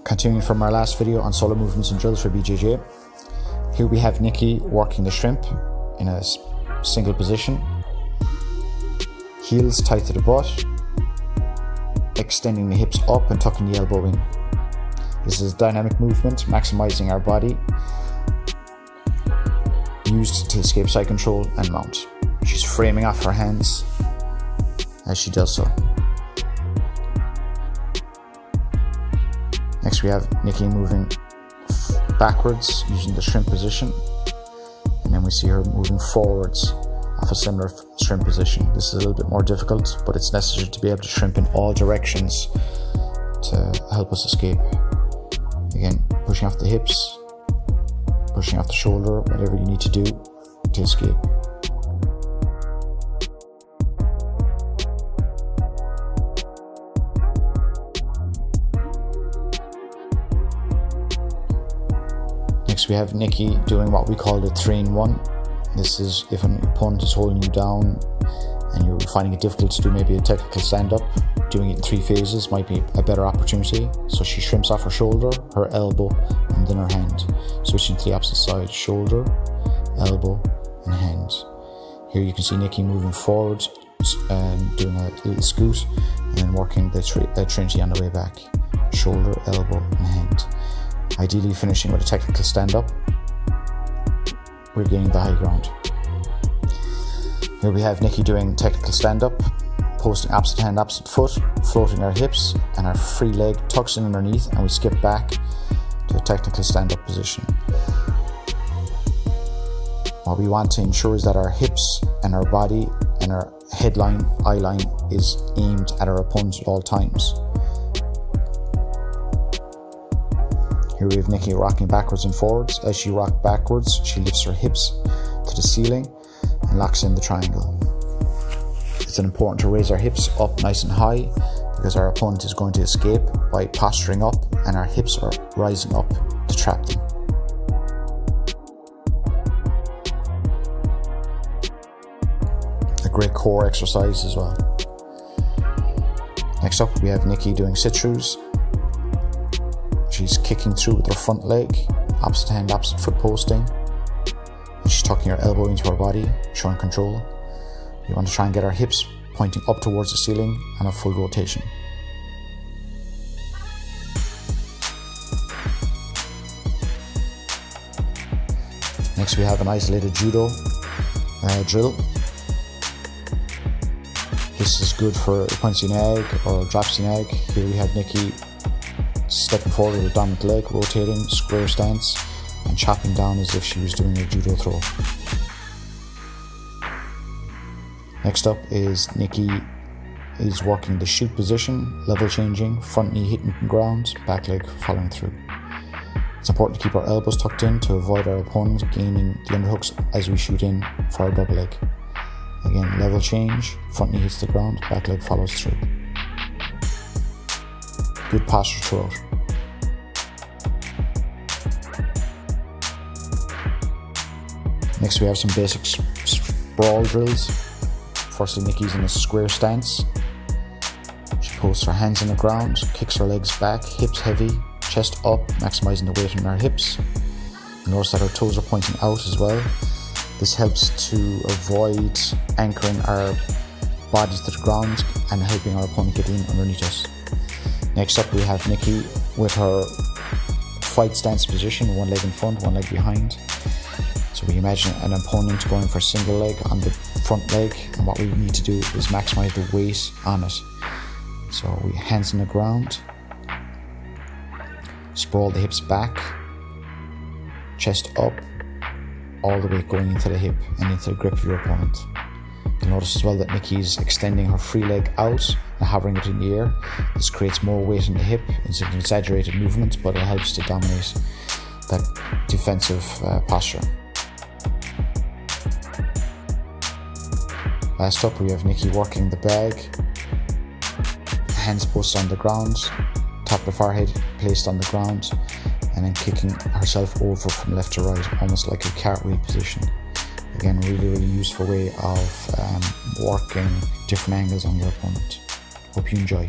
Continuing from our last video on solo movements and drills for BJJ, here we have Nikki working the shrimp in a single position, heels tight to the butt, extending the hips up and tucking the elbow in. This is a dynamic movement, maximizing our body, used to escape side control and mount. She's framing off her hands as she does so. Next we have Nikki moving backwards using the shrimp position, and then we see her moving forwards off a similar shrimp position. This is a little bit more difficult, but it's necessary to be able to shrimp in all directions to help us escape. Again, pushing off the hips, pushing off the shoulder, whatever you need to do to escape. Next we have Nikki doing what we call the 3-in-1. This is if an opponent is holding you down and you're finding it difficult to do maybe a technical stand-up, doing it in 3 phases might be a better opportunity. So she shrimps off her shoulder, her elbow, and then her hand. Switching to the opposite side, shoulder, elbow, and hand. Here you can see Nikki moving forward and doing a little scoot, and then working the trinity on the way back. Shoulder, elbow, and hand. Ideally finishing with a technical stand-up. We're gaining the high ground. Here we have Nikki doing technical stand-up, posting opposite hand, opposite foot, floating our hips, and our free leg tucks in underneath, and we skip back to a technical stand-up position. What we want to ensure is that our hips and our body and our headline, eye line is aimed at our opponent at all times. Here we have Nikki rocking backwards and forwards. As she rocks backwards, she lifts her hips to the ceiling and locks in the triangle. It's important to raise our hips up nice and high because our opponent is going to escape by posturing up, and our hips are rising up to trap them. A great core exercise as well. Next up we have Nikki doing sit-throughs. She's kicking through with her front leg, opposite hand, opposite foot posting. And she's tucking her elbow into her body, showing control. We want to try and get our hips pointing up towards the ceiling and a full rotation. Next we have an isolated judo drill. This is good for a pointy egg or drops in egg. Here we have Nikki stepping forward with a dominant leg, rotating, square stance, and chopping down as if she was doing a judo throw. Next up is Nikki is working the shoot position, level changing, front knee hitting the ground, back leg following through. It's important to keep our elbows tucked in to avoid our opponent gaining the underhooks as we shoot in for our double leg. Again, level change, front knee hits the ground, back leg follows through. Good posture throughout. Next we have some basic sprawl drills. Firstly, Nikki's in a square stance. She posts her hands on the ground, kicks her legs back, hips heavy, chest up, maximizing the weight on her hips. Notice that her toes are pointing out as well. This helps to avoid anchoring our bodies to the ground and helping our opponent get in underneath us. Next up we have Nikki with her fight stance position, one leg in front, one leg behind. So we imagine an opponent going for a single leg on the front leg, and what we need to do is maximize the weight on it. So we hands on the ground, sprawl the hips back, chest up, all the way going into the hip and into the grip of your opponent. You'll notice as well that Nikki's extending her free leg out and hovering it in the air. This creates more weight in the hip. It's an exaggerated movement, but it helps to dominate that defensive posture. Last up we have Nikki working the bag, hands posted on the ground, top of the forehead placed on the ground, and then kicking herself over from left to right, almost like a cartwheel position. Again, really useful way of working different angles on your opponent. Hope you enjoy.